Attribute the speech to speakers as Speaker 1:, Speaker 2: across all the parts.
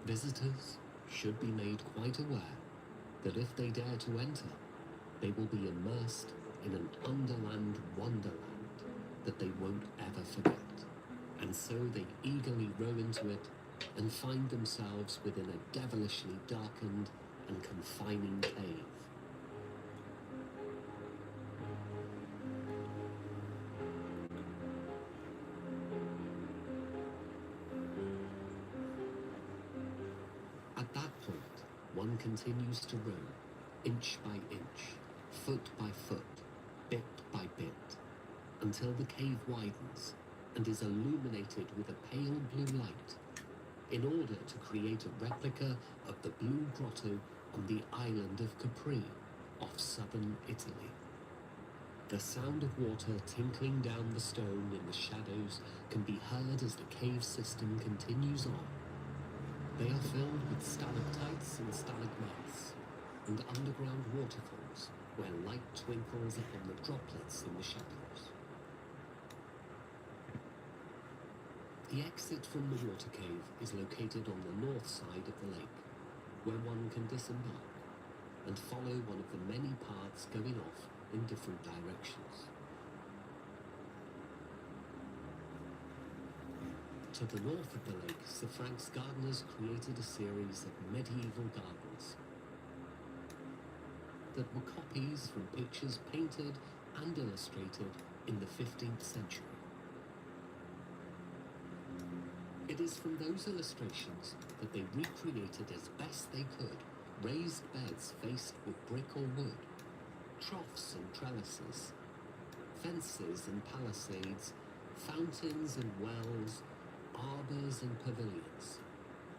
Speaker 1: Visitors should be made quite aware that if they dare to enter, they will be immersed in an underland wonderland that they won't ever forget. And so they eagerly row into it and find themselves within a devilishly darkened and confining cave. At that point, one continues to row, inch by inch, foot by foot, bit by bit, until the cave widens and is illuminated with a pale blue light, in order to create a replica of the Blue Grotto on the island of Capri, off southern Italy. The sound of water tinkling down the stone in the shadows can be heard as the cave system continues on. They are filled with stalactites and stalagmites, and underground waterfalls where light twinkles upon the droplets in the shadows. The exit from the water cave is located on the north side of the lake, where one can disembark and follow one of the many paths going off in different directions. To the north of the lake, Sir Frank's gardeners created a series of medieval gardens that were copies from pictures painted and illustrated in the 15th century. It is from those illustrations that they recreated as best they could raised beds faced with brick or wood, troughs and trellises, fences and palisades, fountains and wells, arbours and pavilions,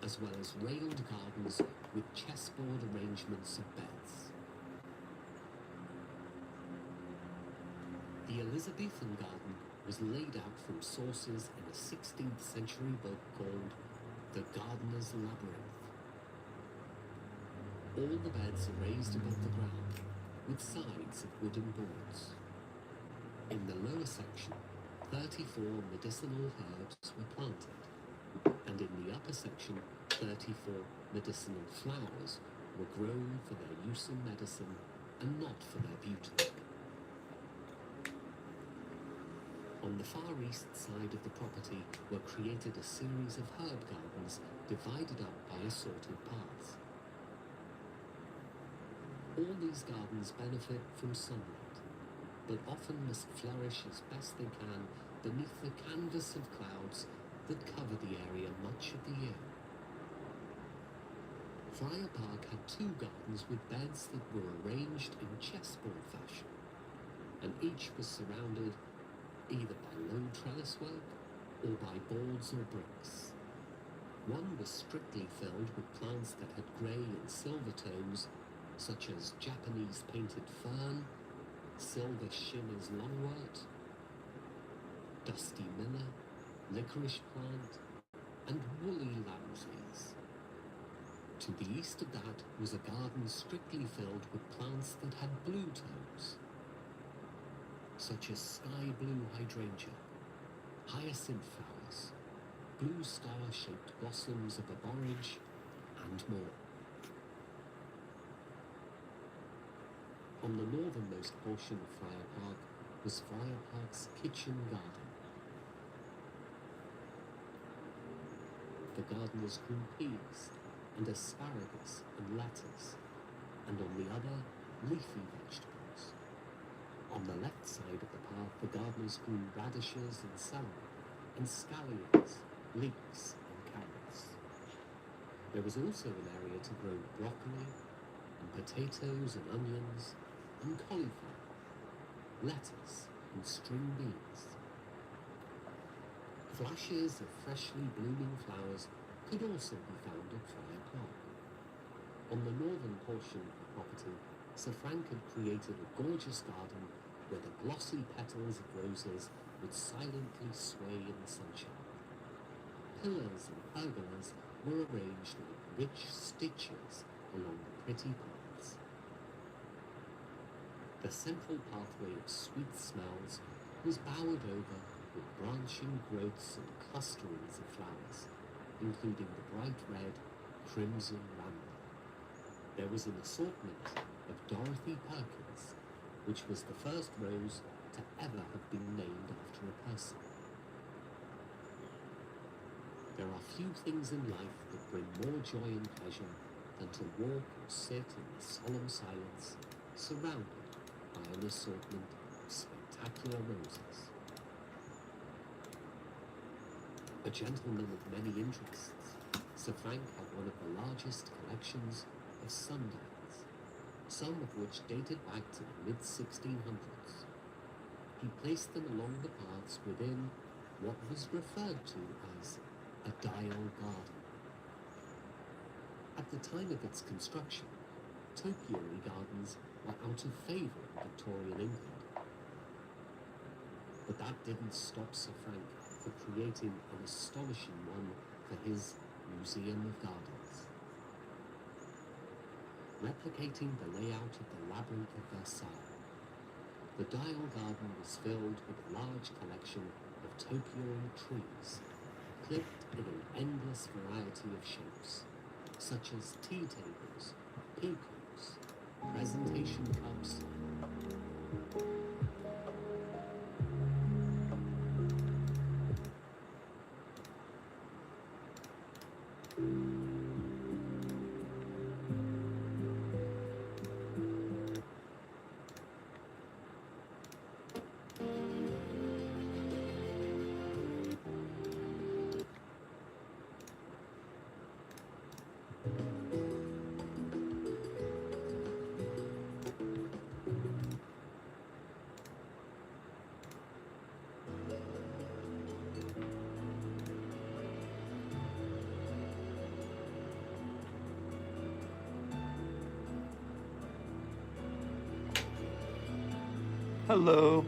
Speaker 1: as well as railed gardens with chessboard arrangements of beds. The Elizabethan garden was laid out from sources in a 16th century book called The Gardener's Labyrinth. All the beds are raised above the ground, with sides of wooden boards. In the lower section, 34 medicinal herbs were planted, and in the upper section, 34 medicinal flowers were grown for their use in medicine and not for their beauty. On the far east side of the property were created a series of herb gardens divided up by assorted paths. All these gardens benefit from sunlight, but often must flourish as best they can beneath the canvas of clouds that cover the area much of the year. Friar Park had two gardens with beds that were arranged in chessboard fashion, and each was surrounded either by low trellis work or by boards or bricks. One was strictly filled with plants that had grey and silver tones, such as Japanese painted fern, silver shimmers longwort, dusty miller, licorice plant, and woolly lamsleys. To the east of that was a garden strictly filled with plants that had blue tones, such as sky blue hydrangea, hyacinth flowers, blue star-shaped blossoms of a borage, and more. On the northernmost portion of Friar Park was Friar Park's kitchen garden. The gardeners grew peas and asparagus and lettuce, and on the other, leafy vegetables. On the left side of the path, the gardeners grew radishes and celery, and scallions, leeks, and carrots. There was also an area to grow broccoli, and potatoes and onions, and cauliflower, lettuce, and string beans. Flashes of freshly blooming flowers could also be found at Friar Park. On the northern portion of the property, Sir Frank had created a gorgeous garden where the glossy petals of roses would silently sway in the sunshine. Pillars and pergolas were arranged with rich stitches along the pretty paths. The central pathway of sweet smells was bowered over with branching growths and clusterings of flowers, including the bright red, crimson rambler. There was an assortment of Dorothy Perkins, which was the first rose to ever have been named after a person. There are few things in life that bring more joy and pleasure than to walk or sit in the solemn silence, surrounded by an assortment of spectacular roses. A gentleman of many interests, Sir Frank had one of the largest collections of sundials, some of which dated back to the mid-1600s. He placed them along the paths within what was referred to as a dial garden. At the time of its construction, topiary gardens were out of favour in Victorian England. But that didn't stop Sir Frank from creating an astonishing one for his Museum of Gardens. Replicating the layout of the Labyrinth of Versailles, the dial garden was filled with a large collection of topiary trees, clipped in an endless variety of shapes, such as tea tables, peacocks, presentation cups,
Speaker 2: Hello.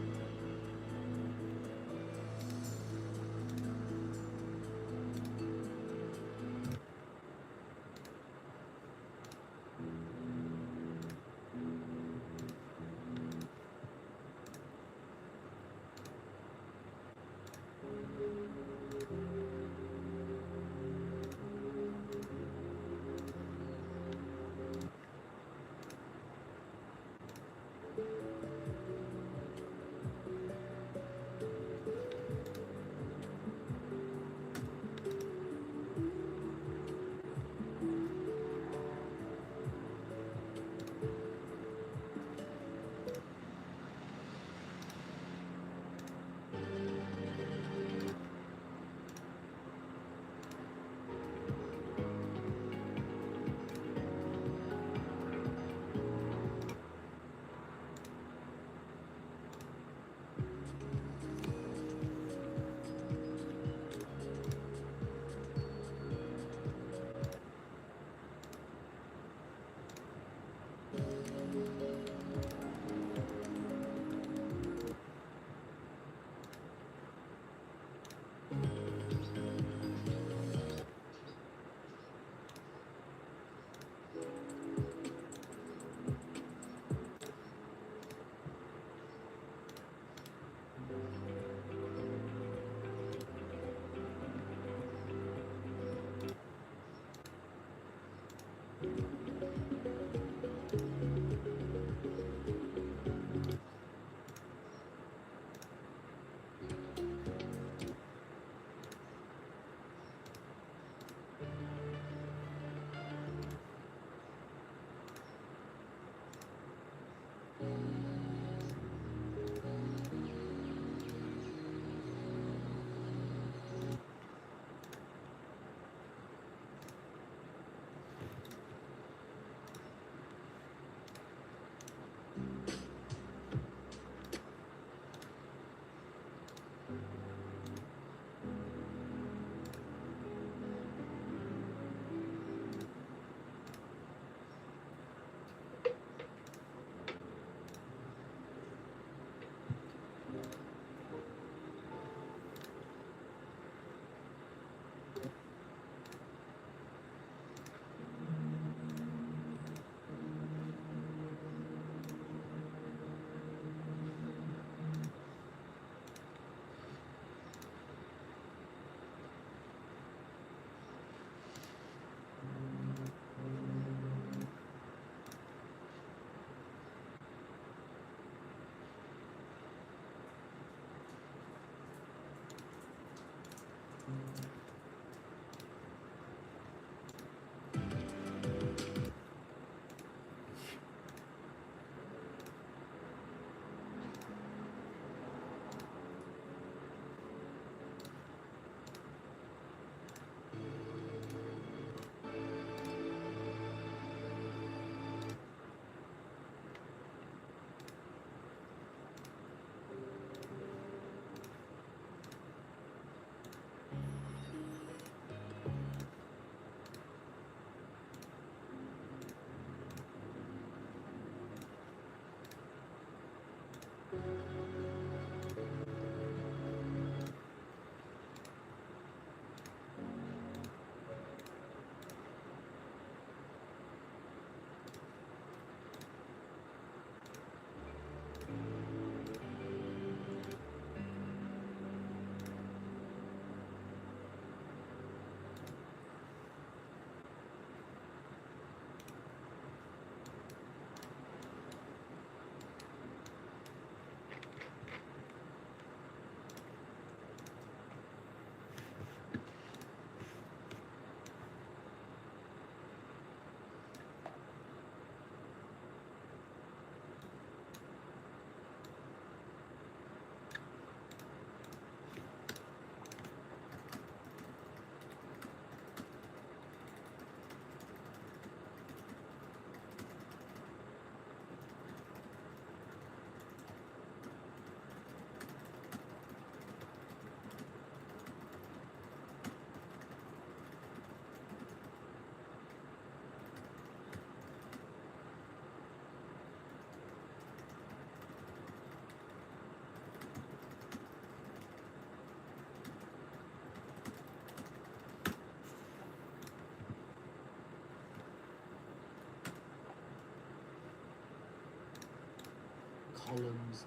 Speaker 1: columns,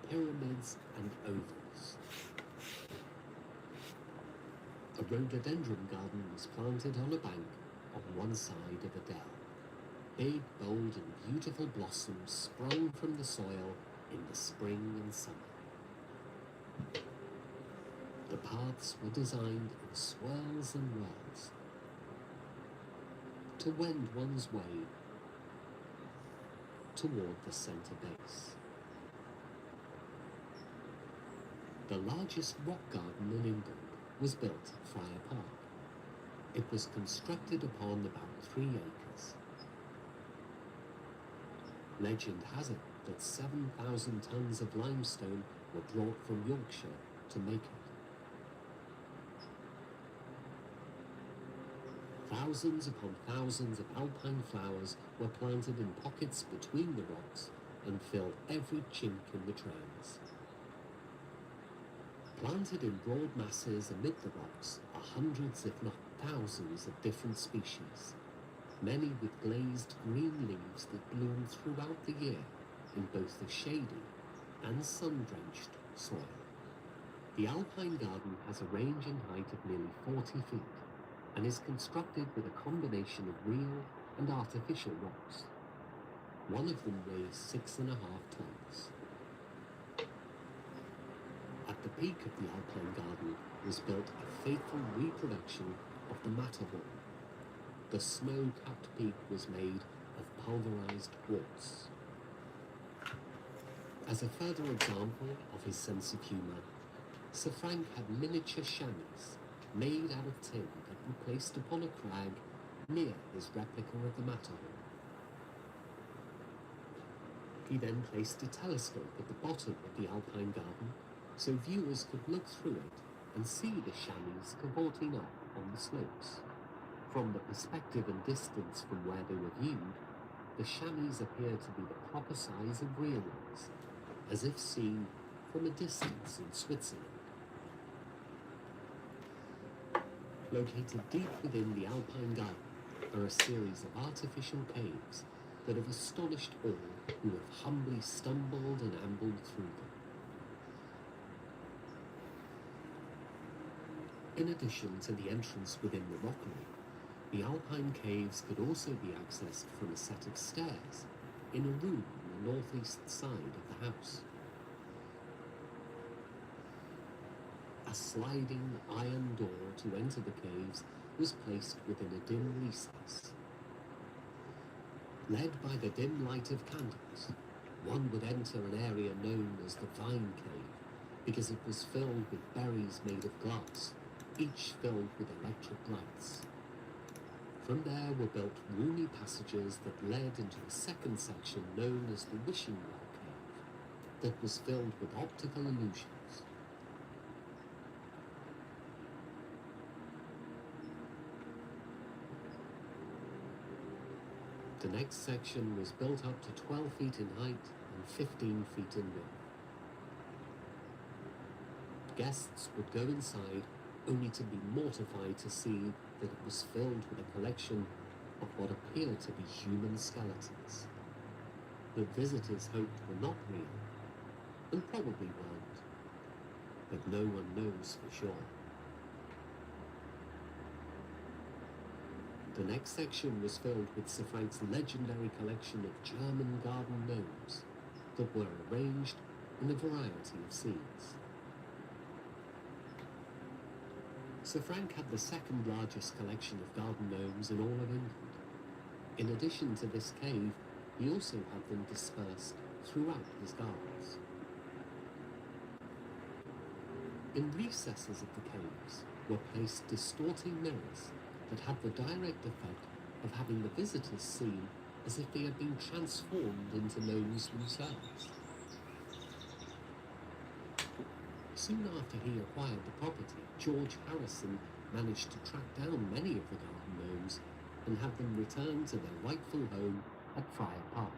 Speaker 1: pyramids and ovals. A rhododendron garden was planted on a bank on one side of a dell. Big, bold and beautiful blossoms sprung from the soil in the spring and summer. The paths were designed in swirls and whirls to wend one's way toward the centre base. The largest rock garden in England was built at Friar Park. It was constructed upon about 3 acres. Legend has it that 7,000 tons of limestone were brought from Yorkshire to make it. Thousands upon thousands of alpine flowers were planted in pockets between the rocks and filled every chink in the trails. Planted in broad masses amid the rocks are hundreds, if not thousands, of different species, many with glazed green leaves that bloom throughout the year in both the shady and sun-drenched soil. The Alpine Garden has a range in height of nearly 40 feet and is constructed with a combination of real and artificial rocks. One of them weighs 6.5 tons. At the peak of the Alpine Garden was built a faithful reproduction of the Matterhorn. The snow-capped peak was made of pulverized quartz. As a further example of his sense of humour, Sir Frank had miniature chamois made out of tin that were placed upon a crag near his replica of the Matterhorn. He then placed a telescope at the bottom of the Alpine Garden so viewers could look through it and see the chamois cavorting up on the slopes. From the perspective and distance from where they were viewed, the chamois appeared to be the proper size of real ones, as if seen from a distance in Switzerland. Located deep within the Alpine Garden are a series of artificial caves that have astonished all who have humbly stumbled and ambled through them. In addition to the entrance within the rockery, the Alpine caves could also be accessed from a set of stairs in a room on the northeast side of the house. A sliding iron door to enter the caves was placed within a dim recess. Led by the dim light of candles, one would enter an area known as the Vine Cave because it was filled with berries made of glass, each filled with electric lights. From there were built roomy passages that led into a second section known as the Wishing Well Cave that was filled with optical illusions. The next section was built up to 12 feet in height and 15 feet in width. Guests would go inside only to be mortified to see that it was filled with a collection of what appeared to be human skeletons. The visitors hoped were not real, and probably weren't, but no one knows for sure. The next section was filled with Sir Frank's legendary collection of German garden gnomes that were arranged in a variety of scenes. Sir Frank had the second largest collection of garden gnomes in all of England. In addition to this cave, he also had them dispersed throughout his gardens. In recesses of the caves were placed distorting mirrors that had the direct effect of having the visitors seen as if they had been transformed into gnomes themselves. Soon after he acquired the property, George Harrison managed to track down many of the garden gnomes and have them returned to their rightful home at Friar Park.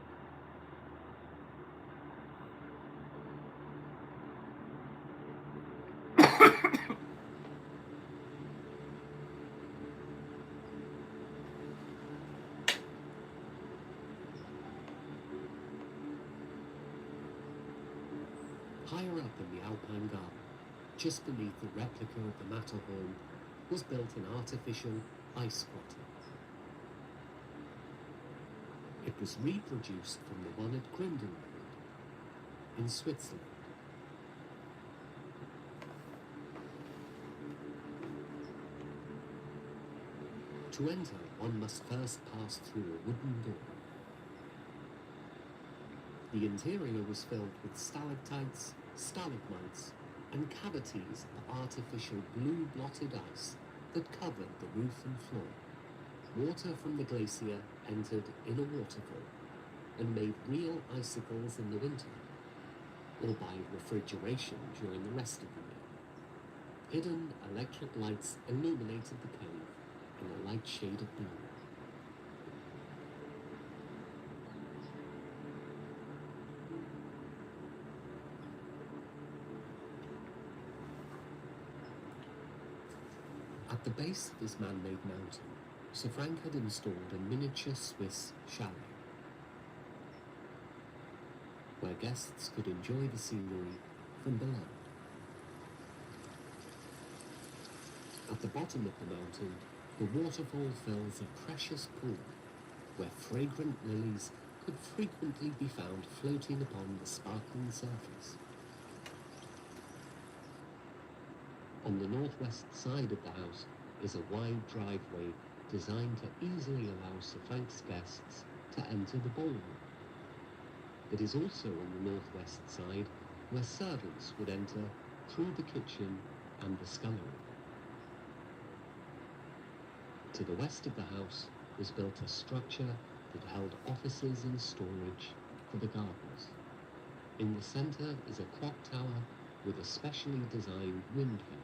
Speaker 1: higher up in the Alpine Garden, just beneath the replica of the Matterhorn, was built an artificial ice grotto. It was reproduced from the one at Grindelwald in Switzerland. To enter, one must first pass through a wooden door. The interior was filled with stalactites, stalagmites, and cavities of artificial blue-blotted ice that covered the roof and floor. Water from the glacier entered in a waterfall and made real icicles in the winter, or by refrigeration during the rest of the year. Hidden electric lights illuminated the cave in a light shade of blue. At the base of this man-made mountain, Sir Frank had installed a miniature Swiss chalet, where guests could enjoy the scenery from below. At the bottom of the mountain, the waterfall fills a precious pool, where fragrant lilies could frequently be found floating upon the sparkling surface. On the northwest side of the house is a wide driveway designed to easily allow Sir Frank's guests to enter the ballroom. It is also on the northwest side where servants would enter through the kitchen and the scullery. To the west of the house was built a structure that held offices and storage for the gardeners. In the center is a clock tower with a specially designed wind vane.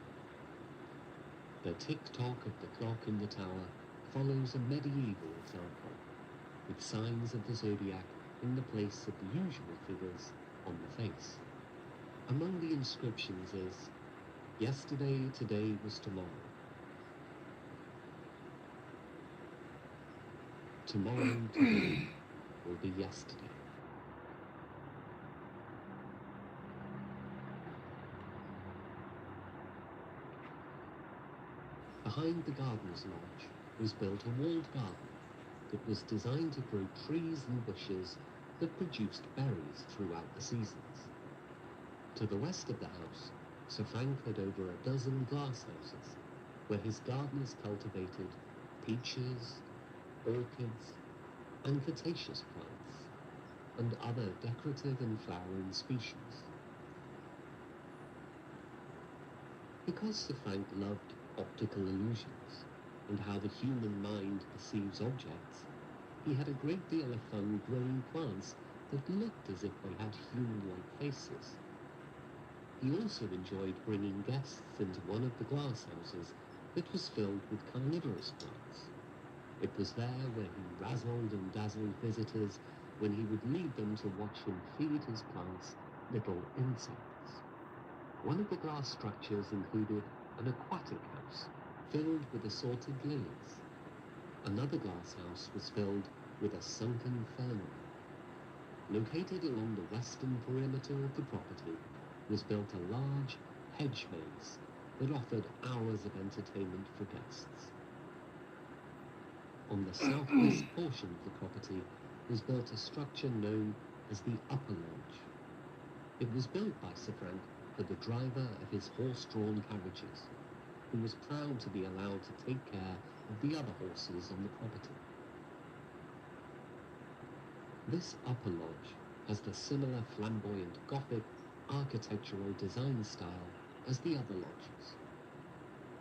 Speaker 1: The tick-tock of the clock in the tower follows a medieval example, with signs of the zodiac in the place of the usual figures on the face. Among the inscriptions is, "Yesterday, today was tomorrow. Tomorrow, today will be yesterday." Behind the gardener's lodge was built a walled garden that was designed to grow trees and bushes that produced berries throughout the seasons. To the west of the house, Sir Frank had over a dozen glasshouses, where his gardeners cultivated peaches, orchids, and cretaceous plants, and other decorative and flowering species. Because Sir Frank loved optical illusions and how the human mind perceives objects, he had a great deal of fun growing plants that looked as if they had human-like faces. He also enjoyed bringing guests into one of the glasshouses that was filled with carnivorous plants. It was there where he razzled and dazzled visitors when he would lead them to watch him feed his plants little insects. One of the glass structures included an aquatic house filled with assorted lilies. Another glass house was filled with a sunken fernery. Located along the western perimeter of the property was built a large hedge maze that offered hours of entertainment for guests. On the southwest portion of the property was built a structure known as the Upper Lodge. It was built by Sir Frank for the driver of his horse-drawn carriages, who was proud to be allowed to take care of the other horses on the property. This Upper Lodge has the similar flamboyant Gothic architectural design style as the other lodges.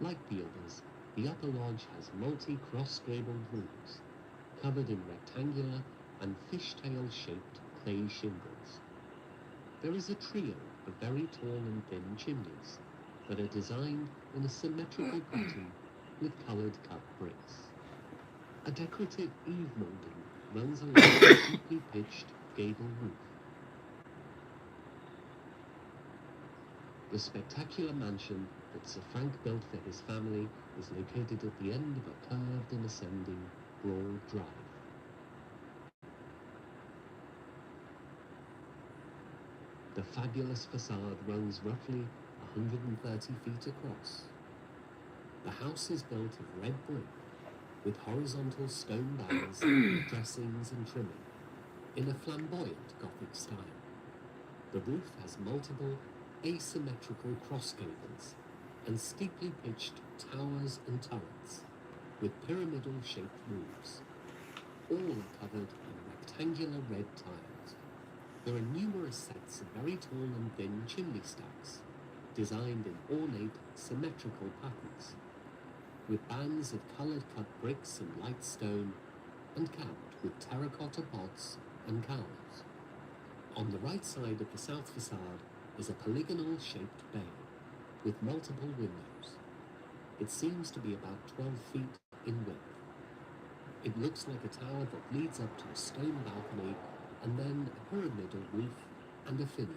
Speaker 1: Like the others, the Upper Lodge has multi-cross-gabled rooms, covered in rectangular and fishtail-shaped clay shingles. There is a trio of very tall and thin chimneys that are designed in a symmetrical pattern with coloured cut bricks. A decorative eave moulding runs along the deeply pitched gable roof. The spectacular mansion that Sir Frank built for his family is located at the end of a curved and ascending broad drive. The fabulous facade runs roughly 130 feet across. The house is built of red brick with horizontal stone bands, dressings and trimming in a flamboyant Gothic style. The roof has multiple asymmetrical cross gables and steeply pitched towers and turrets with pyramidal shaped roofs. All are covered in rectangular red tiles. There are numerous sets of very tall and thin chimney stacks, designed in ornate, symmetrical patterns, with bands of coloured cut bricks and light stone, and capped with terracotta pots and cowls. On the right side of the south facade is a polygonal-shaped bay with multiple windows. It seems to be about 12 feet in width. It looks like a tower that leads up to a stone balcony and then a pyramidal roof and a finial.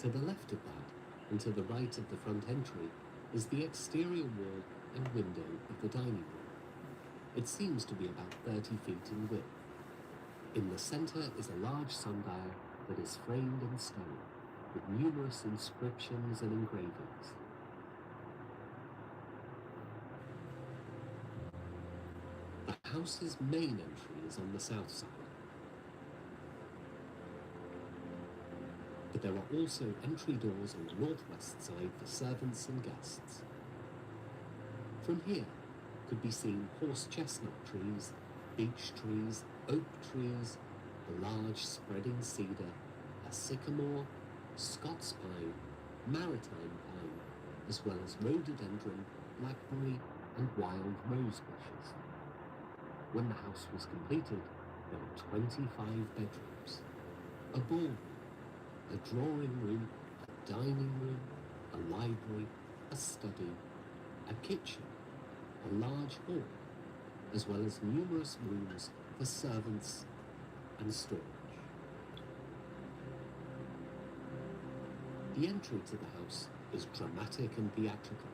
Speaker 1: To the left of that, and to the right of the front entry, is the exterior wall and window of the dining room. It seems to be about 30 feet in width. In the centre is a large sundial that is framed in stone, with numerous inscriptions and engravings. The house's main entry is on the south side, but there are also entry doors on the northwest side for servants and guests. From here could be seen horse chestnut trees, beech trees, oak trees, a large spreading cedar, a sycamore, Scots pine, maritime pine, as well as rhododendron, blackberry, and wild rose bushes. When the house was completed, there were 25 bedrooms, a ballroom, a drawing room, a dining room, a library, a study, a kitchen, a large hall, as well as numerous rooms for servants and storage. The entry to the house is dramatic and theatrical.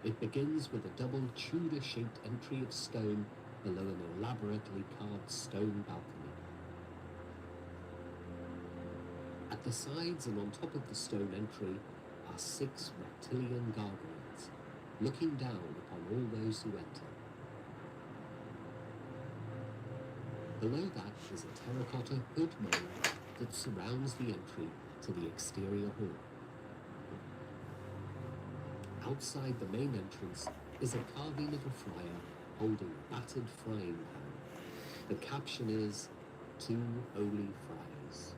Speaker 1: It begins with a double Tudor-shaped entry of stone below an elaborately carved stone balcony. At the sides and on top of the stone entry are 6 reptilian gargoyles, looking down upon all those who enter. Below that is a terracotta hood mould that surrounds the entry to the exterior hall. Outside the main entrance is a carving of a friar holding a battered frying pan. The caption is, "To Holy Friars."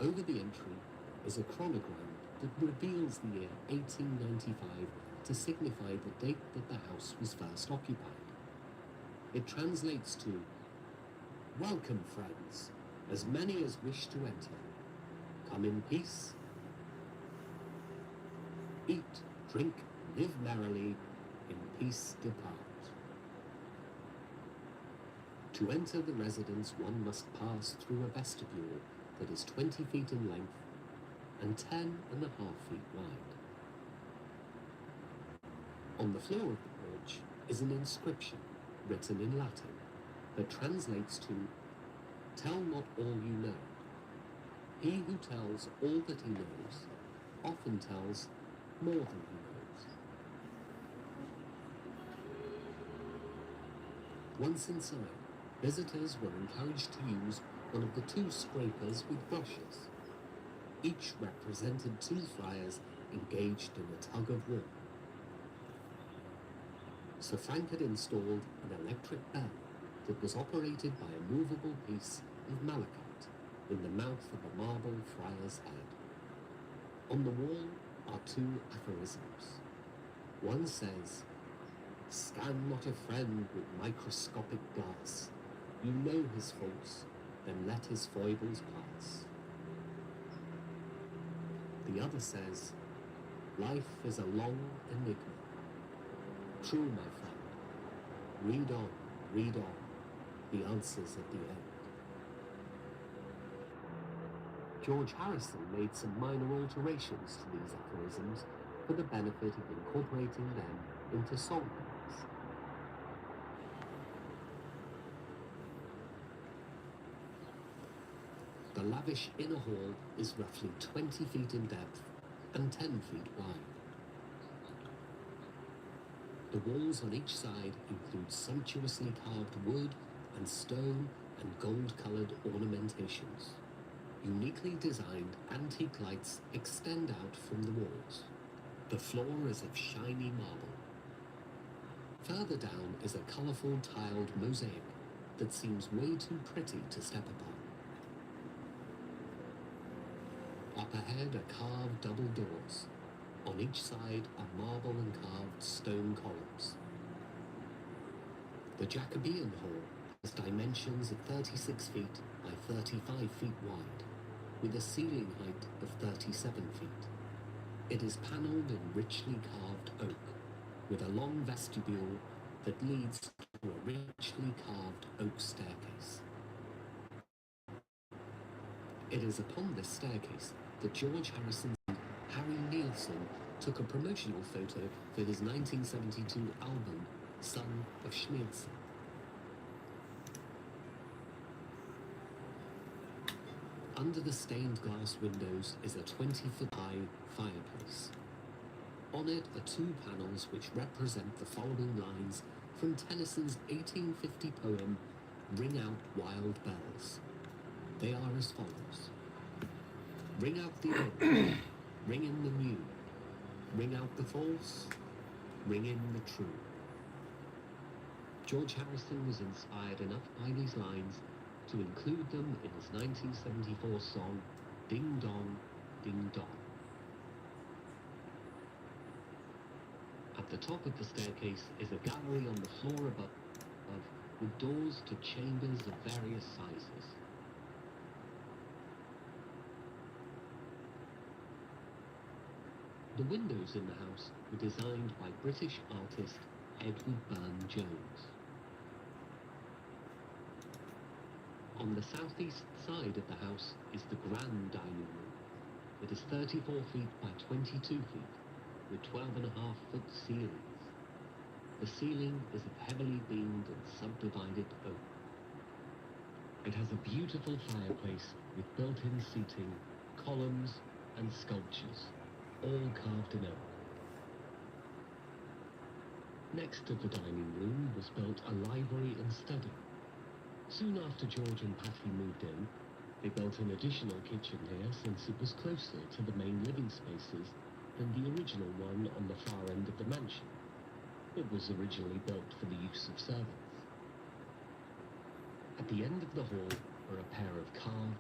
Speaker 1: Over the entry is a chronogram that reveals the year 1895 to signify the date that the house was first occupied. It translates to, "Welcome, friends, as many as wish to enter. Come in peace. Eat, drink, live merrily, in peace depart." To enter the residence, one must pass through a vestibule that is 20 feet in length and 10.5 feet wide. On the floor of the porch is an inscription written in Latin that translates to, "Tell not all you know. He who tells all that he knows often tells more than he knows." Once inside, visitors were encouraged to use one of the 2 scrapers with brushes. Each represented 2 friars engaged in a tug of war. Sir Frank had installed an electric bell that was operated by a movable piece of malachite in the mouth of a marble friar's head. On the wall are 2 aphorisms. One says, "Scan not a friend with microscopic glass. You know his faults, then let his foibles pass." The other says, "Life is a long enigma. True, my friend. Read on, read on. The answer's at the end." George Harrison made some minor alterations to these aphorisms for the benefit of incorporating them into songs. The lavish inner hall is roughly 20 feet in depth and 10 feet wide. The walls on each side include sumptuously carved wood and stone and gold-coloured ornamentations. Uniquely designed antique lights extend out from the walls. The floor is of shiny marble. Further down is a colourful tiled mosaic that seems way too pretty to step upon. Up ahead are carved double doors. On each side are marble and carved stone columns. The Jacobean Hall has dimensions of 36 feet by 35 feet wide, with a ceiling height of 37 feet. It is panelled in richly carved oak, with a long vestibule that leads to a richly carved oak staircase. It is upon this staircase that George Harrison and Harry Nilsson took a promotional photo for his 1972 album, Son of Schneerson. Under the stained glass windows is a 20-foot-high fireplace. On it are two panels which represent the following lines from Tennyson's 1850 poem, Ring Out Wild Bells. They are as follows. Ring out the old, ring in the new, ring out the false, ring in the true. George Harrison was inspired enough by these lines to include them in his 1974 song, Ding Dong, Ding Dong. At the top of the staircase is a gallery on the floor above, with doors to chambers of various sizes. The windows in the house were designed by British artist Edward Burne-Jones. On the southeast side of the house is the grand dining room. It is 34 feet by 22 feet, with 12.5-foot ceilings. The ceiling is of heavily beamed and subdivided oak. It has a beautiful fireplace with built-in seating, columns and sculptures, all carved in oak. Next to the dining room was built a library and study. Soon after George and Patty moved in, they built an additional kitchen here since it was closer to the main living spaces than the original one on the far end of the mansion. It was originally built for the use of servants. At the end of the hall are a pair of carved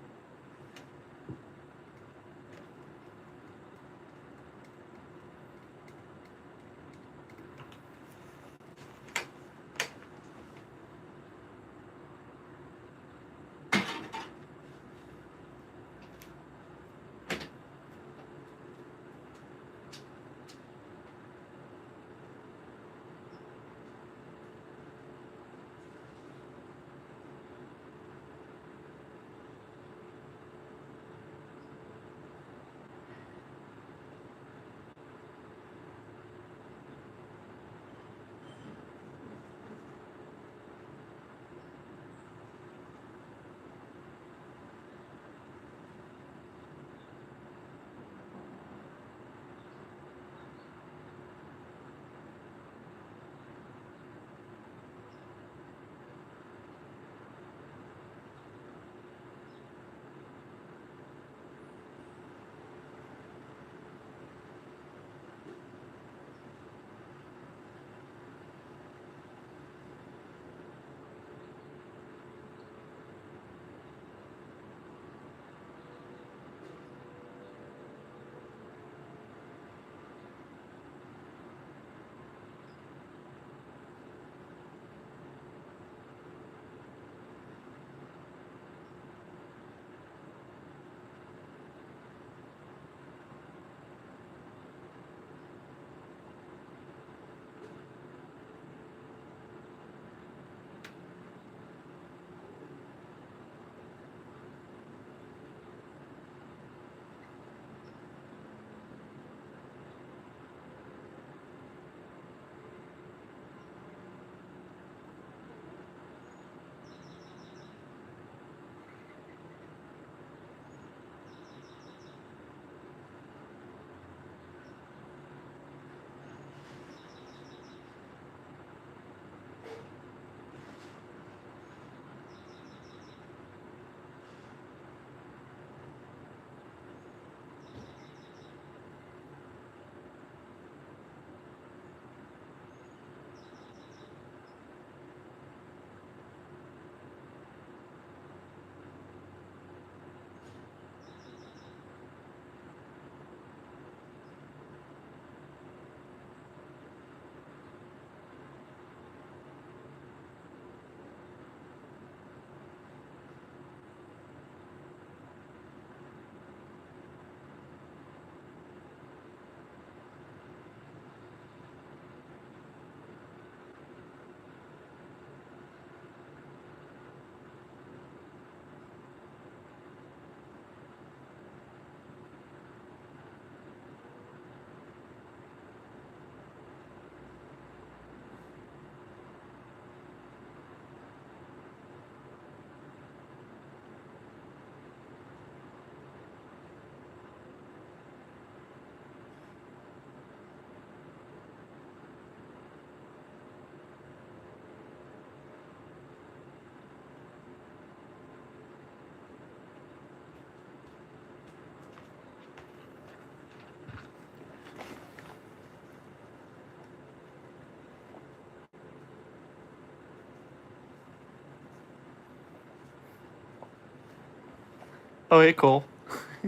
Speaker 2: Oh, hey, Cole.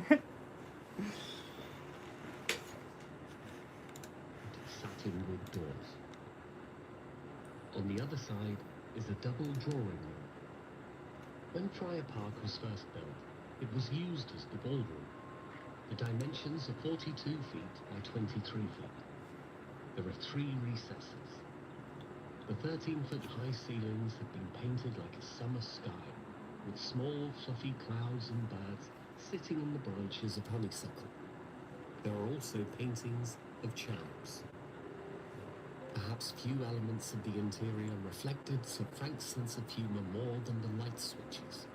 Speaker 1: Satin wood doors. On the other side is a double drawing room. When Friar Park was first built, it was used as the ballroom. The dimensions are 42 feet by 23 feet. There are 3 recesses. The 13-foot high ceilings have been painted like a summer sky, with small fluffy clouds and birds sitting in the branches of honeysuckle. There are also paintings of cherubs. Perhaps few elements of the interior reflected Sir Frank's sense of humour more than the light switches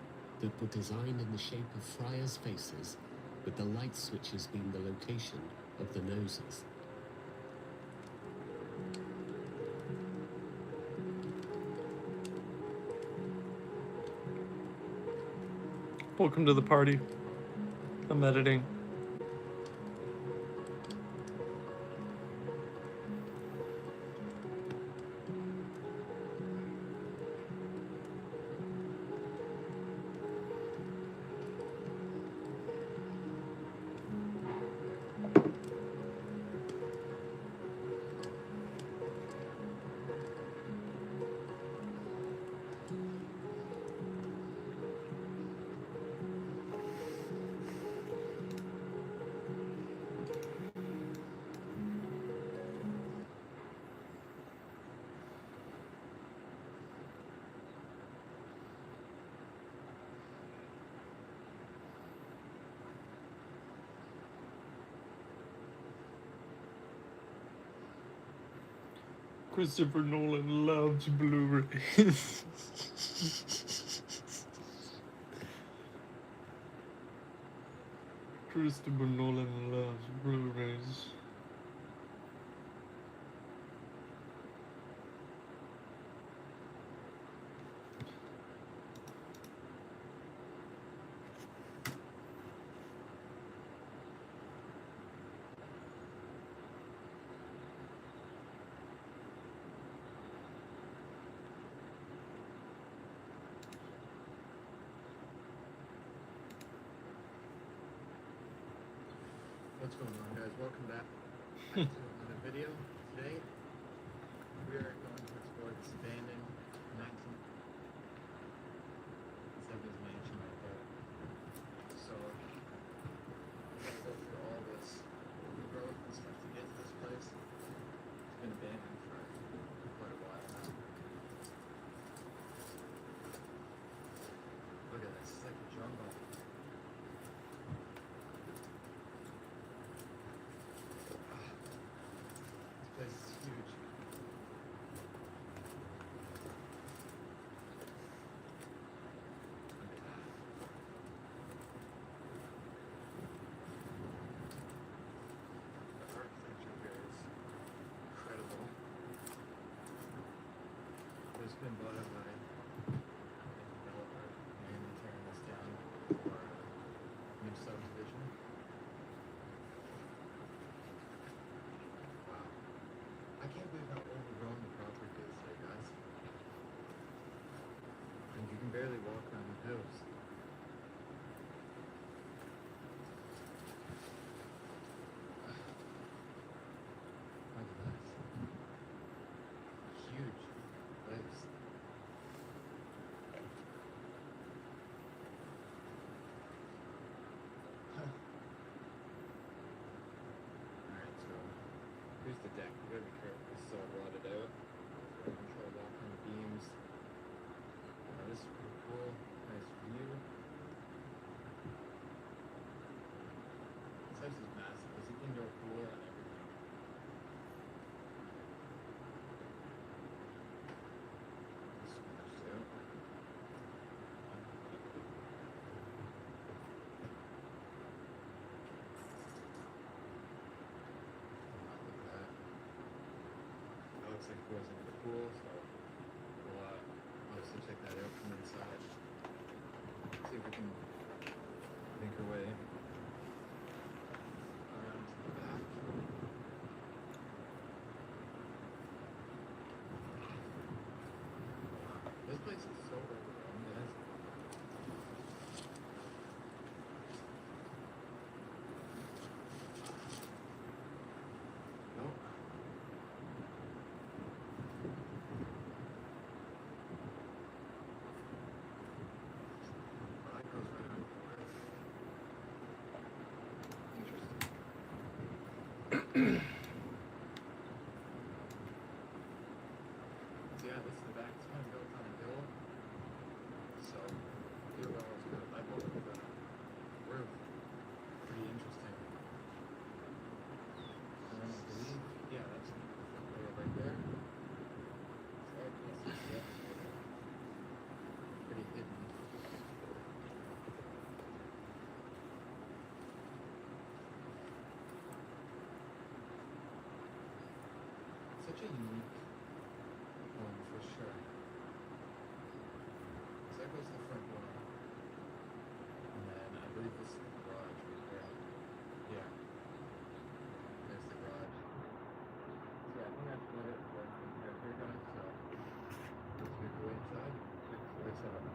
Speaker 1: that were designed in the shape of friars' faces, with the light switches being the location of the noses.
Speaker 2: Welcome to the party. I'm editing. Christopher Nolan loves Blu-rays. Christopher Nolan loves Blu-rays.
Speaker 3: What's going on, guys? Welcome back to another video. Today we are going to explore this abandoned 1970s mansion right there. So we're gonna go through all this growth and stuff to get to this place. It's been abandoned for quite a while now. Look at this, it's like a jungle. This is huge. Look at that. The architecture here is incredible. It's been bought out by a developer and they're tearing this down for a new subdivision. Wow. I can't believe how overgrown the property is there, guys. And you can barely walk around the house. Look at this. Huge place. Alright, so here's the deck. You gotta be careful. This is all rotted out. You can try to walk on the beams. This is pretty cool. Nice view. This house is massive. There's an indoor pool and everything. This is finished out. Look at that. That looks like it goes into the pool, so we'll obviously check that out from inside. See if we can make our way around to the back. This place is so overgrown, guys. So yeah, this is the back. It's kind of built on a hill. So view well is good. I built the roof. Pretty interesting. And then I believe, yeah, that's the front door right there. So I can't see the upstairs. Pretty hidden. Such a unique home for sure. So that goes to the front door. And then I believe this is the garage right there. Yeah. There's the garage. So yeah, I think that's what it was right here, guys. So let's go inside. Check this place out.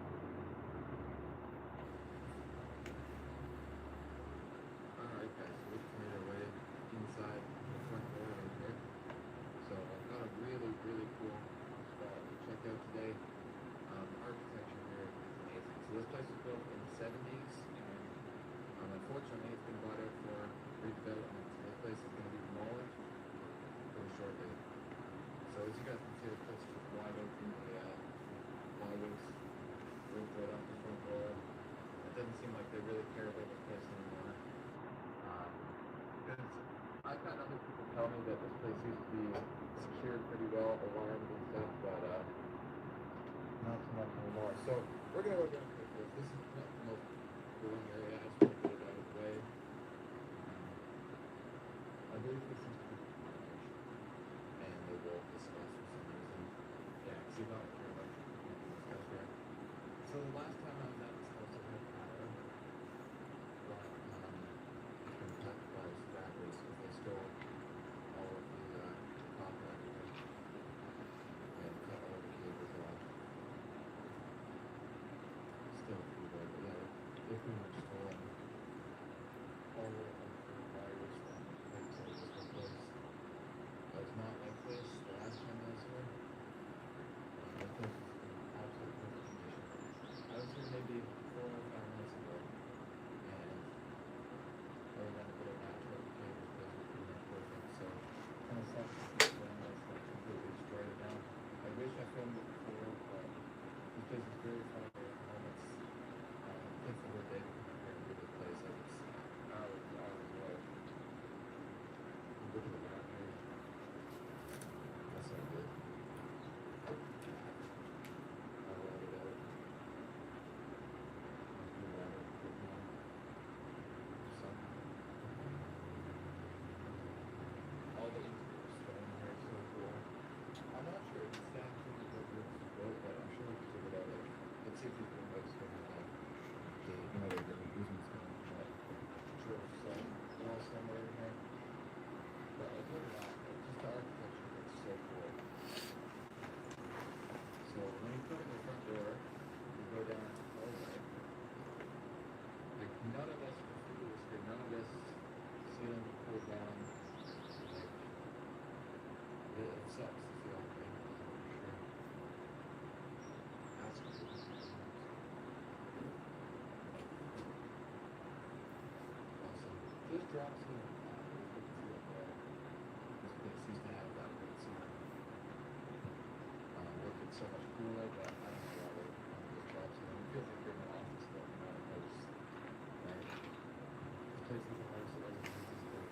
Speaker 3: Alright guys, so we've made our way inside the front door right here. So I've got a really, really cool spot to check out today. Architecture here is amazing. So this place was built in the 70s, and unfortunately it's been bought out for redevelopment. So this place is going to be demolished very shortly. So as you guys can see, this place is just wide open. The plywood's ripped right off the front door. It doesn't seem like they really care about this place anymore. Because I've had other people tell me that this place used to be secured pretty well, alarmed and stuff, but not so much anymore. So we're gonna go down to this. This is not the most boring area. I just want to get it out of the way. I believe this is the garage, and they will discuss for some reason. Yeah, because you don't care about discuss here. So the last time I was at this house, I had power, but it's been cut by scrappers because they stole all of the copper and everything, and cut all the cables off. Still pretty good, but yeah, they pretty much stole all of the wires from pipes that was replaced. But it's not like this the last time I was here. The place is in absolute perfect condition. I was here maybe 4 or 5 months ago, and other than a bit of natural decay, this place was pretty much perfect. So kind of sucks to see when that's like completely destroyed it now. I wish I filmed it before, but this place is very far away from home. It's takes the whole day to come up here and do this place. Like it's hours and hours away. Look at the map here. That's so good. I love it out. Let's do that real quick now. Something. All the interior stone here is so cool. I'm not sure exactly what this is built, but I'm sure we can figure it out later. Let's see if we can like stone like that. They're using stone, but sure it's wall stone over here. But like look at that, like, just the architecture looks so cool. So when you come in the front door, you go down the hallway. Like none of us can see this here, none of this ceiling can pull down. Like it sucks to see all the things for sure. That's crazy. Awesome. This drop ceiling, you can see up there. This place used to have that great ceiling. It gets so much cooler, but I don't know why they this drop ceiling. It feels like you're in an office building, not a house. Right? This place is a house, it doesn't exist there.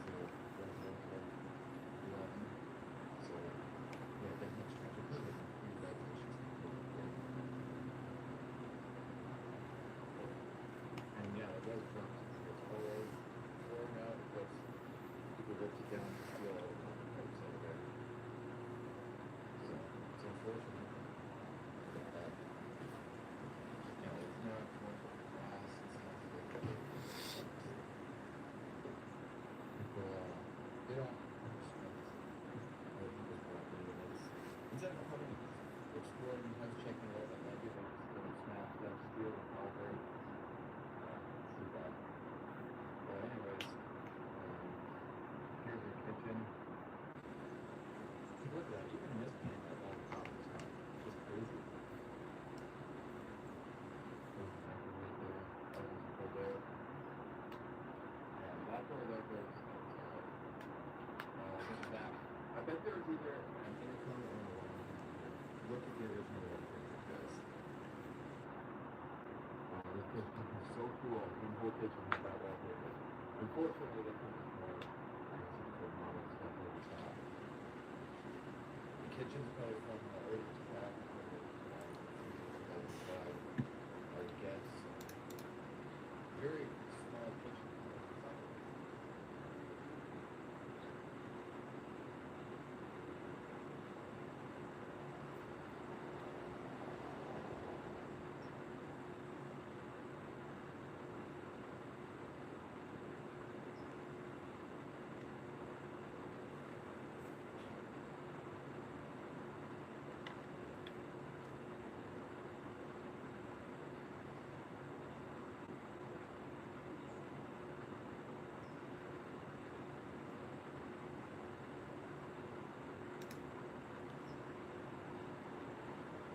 Speaker 3: So, residential dwelling. So, yeah, there's much structure. This is a huge ventilation system. And yeah, it does drop ceiling. It's always pouring out because people ripped it down to steal all the copper pipes out of there. So it's unfortunate. But you know, it's not commercial for glass, it's not good for people they don't understand other people's property and it's instead of coming exploring and house checking it out like I do, they just go and smash down steel and copper. It's too bad. But anyways, here's your kitchen. Look at that, even in this pan, that all the copper is gone. Just crazy. There's the microwave there, ovens pulled out. And that door there goes outside. I bet there was either an intercom or an alarm. Look at the original wallpaper, guys. This kitchen is so cool. The whole kitchen has that wallpaper. Unfortunately, they come with more model stuff over the top. The kitchen's probably from the earliest back our guests. Very small kitchen.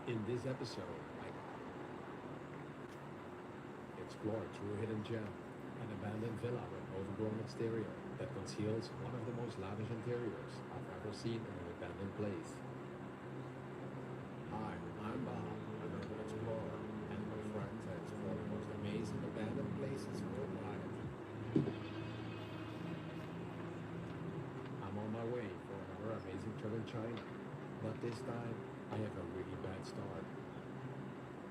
Speaker 1: In this episode, I explore a true hidden gem, an abandoned villa with overgrown exterior that conceals one of the most lavish interiors I've ever seen in an abandoned place. Hi, I'm Bob, an urban explorer, and my friends I explore the most amazing abandoned places worldwide. I'm on my way for another amazing trip in China, but this time I have a really bad start.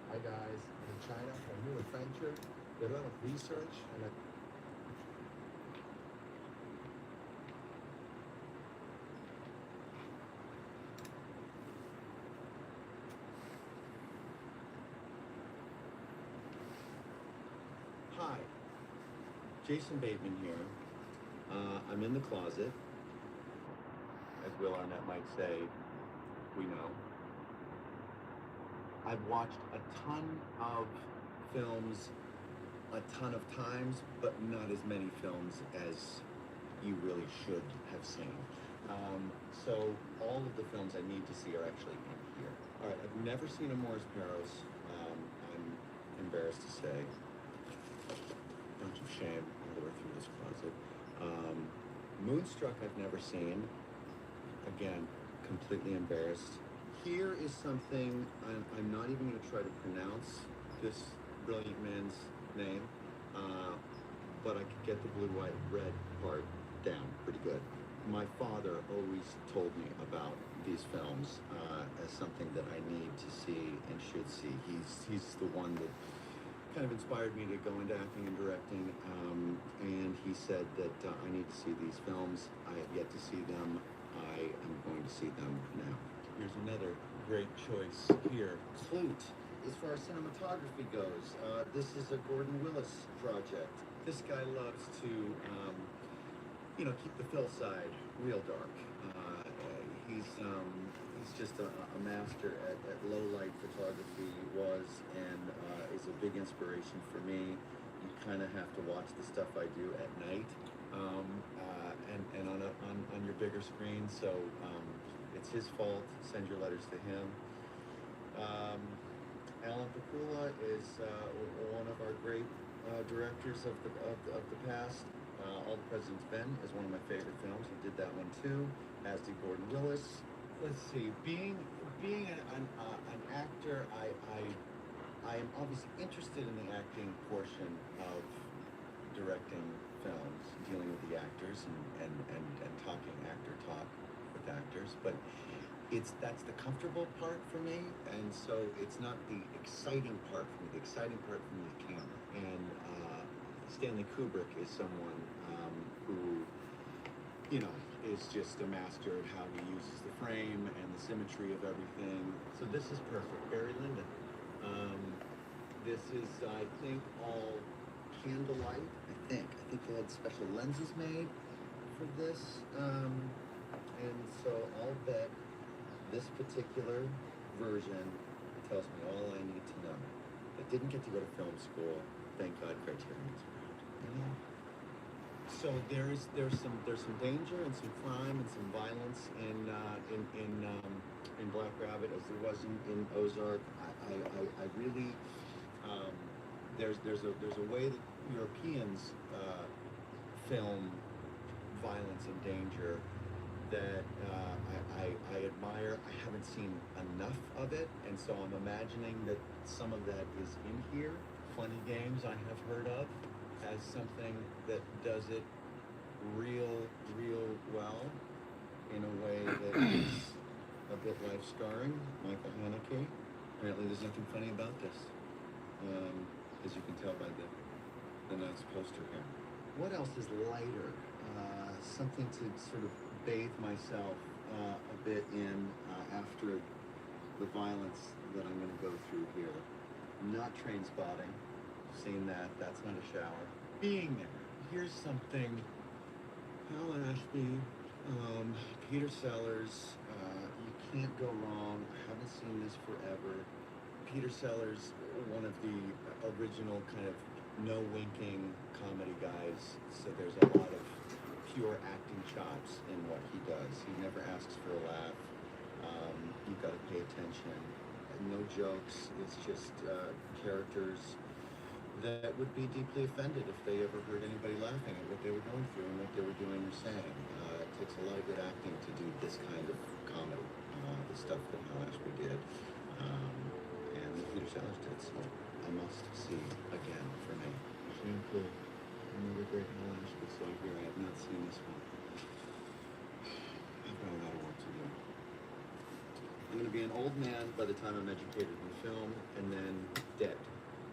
Speaker 1: Hi guys, I'm in China for a new adventure. Did a lot of research and Hi, Jason Bateman here. I'm in the closet, as Will Arnett might say, we know. I've watched a ton of films a ton of times, but not as many films as you really should have seen. So all of the films I need to see are actually in here. All right, I've never seen a Morris Barrows. I'm embarrassed to say. Bunch of shame all the way through this closet. Moonstruck I've never seen. Again, completely embarrassed. Here is something I'm not even going to try to pronounce this brilliant man's name, but I could get the blue, white, red part down pretty good. My father always told me about these films as something that I need to see and should see. He's the one that kind of inspired me to go into acting and directing, and he said that I need to see these films. I have yet to see them. I am going to see them now. Here's another great choice here. Clute. As far as cinematography goes, this is a Gordon Willis project. This guy loves to, keep the fill side real dark. He's just a master at low light photography. He was and is a big inspiration for me. You kind of have to watch the stuff I do at night and on your bigger screen. So it's his fault. Send your letters to him. Alan Pakula is one of our great directors of the past. All the President's Men is one of my favorite films. He did that one too, as did Gordon Willis. Let's see, being an actor, I am obviously interested in the acting portion of directing films, dealing with the actors and talking actor talk with actors, but that's the comfortable part for me, and so it's not the exciting part for me. The exciting part for me is the camera. And Stanley Kubrick is someone who, is just a master at how he uses the frame and the symmetry of everything. So this is perfect. Barry Lyndon. This is, I think, all candlelight. I think they had special lenses made for this, and so I'll bet this particular version tells me all I need to know. I didn't get to go to film school. Thank God Criterion's around. So there's some danger and some crime and some violence in Black Rabbit as there was in Ozark. I really there's a way that Europeans film violence and danger
Speaker 4: that I admire. I haven't seen enough of it, and so I'm imagining that some of that is in here. Funny Games I have heard of as something that does it real well in a way that is a bit life-scarring. Michael Haneke. Apparently there's nothing funny about this, as you can tell by the nice poster here. What else is lighter? Something to sort of bathe myself a bit in after the violence that I'm going to go through here. Not Train Spotting. Seen that. That's not a shower. Being there. Here's something. Hal Ashby, Peter Sellers. You can't go wrong. I haven't seen this forever. Peter Sellers, one of the original kind of no-winking comedy guys, so there's a lot of pure acting chops in what he does. He never asks for a laugh. You've got to pay attention. No jokes. It's just characters that would be deeply offended if they ever heard anybody laughing at what they were going through and what they were doing or saying. It takes a lot of good acting to do this kind of comedy, the stuff that Hal Ashby did. And Peter Sellers did, so I must see again for me. Shampoo, another great Hal Ashby song here. I have not seen this one. I've got a lot of work to do. I'm going to be an old man by the time I'm educated in film, and then dead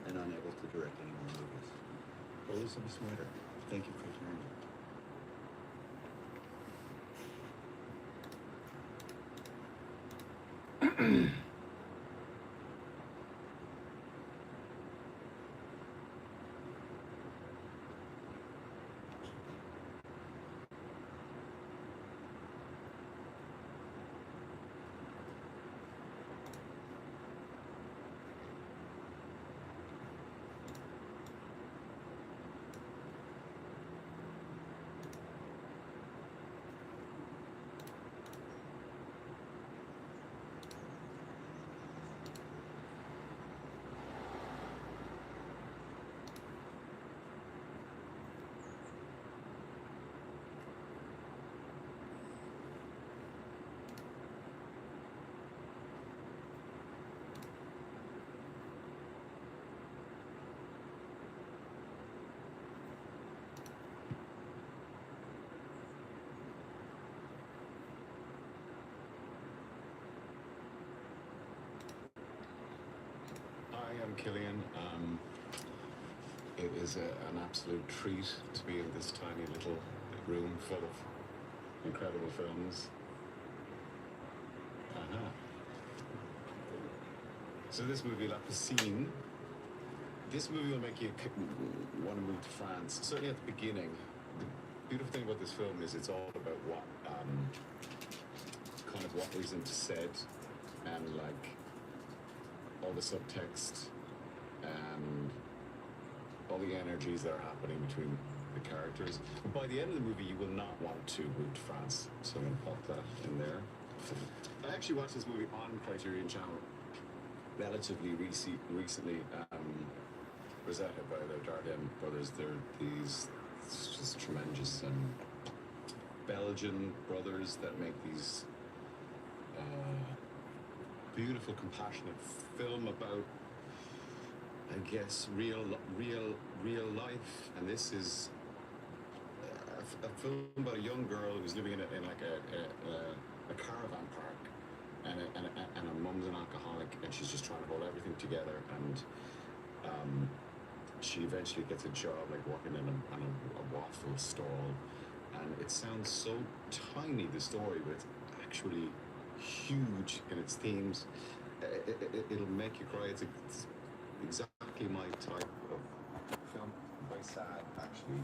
Speaker 4: and unable to direct any more movies. But at least I'll be smarter. Thank you for hearing me.
Speaker 5: Hi, I'm Killian. It is an absolute treat to be in this tiny little room full of incredible films. So this movie, La Piscine, this movie will make you want to move to France. Certainly at the beginning. The beautiful thing about this film is it's all about what kind of what isn't said, and like all the subtext and all the energies that are happening between the characters. But by the end of the movie, you will not want to move to France. So I'm going to pop that in there. I actually watched this movie on Criterion Channel relatively recently. Rosetta by the Dardenne brothers. They're these just tremendous Belgian brothers that make these beautiful, compassionate film about, I guess, real life. And this is a film about a young girl who's living in like a caravan park, and her mum's an alcoholic, and she's just trying to hold everything together. And she eventually gets a job, like working in a waffle stall. And it sounds so tiny, the story, but it's actually huge in its themes. It'll make you cry. It's exactly my type of film. Very sad, actually.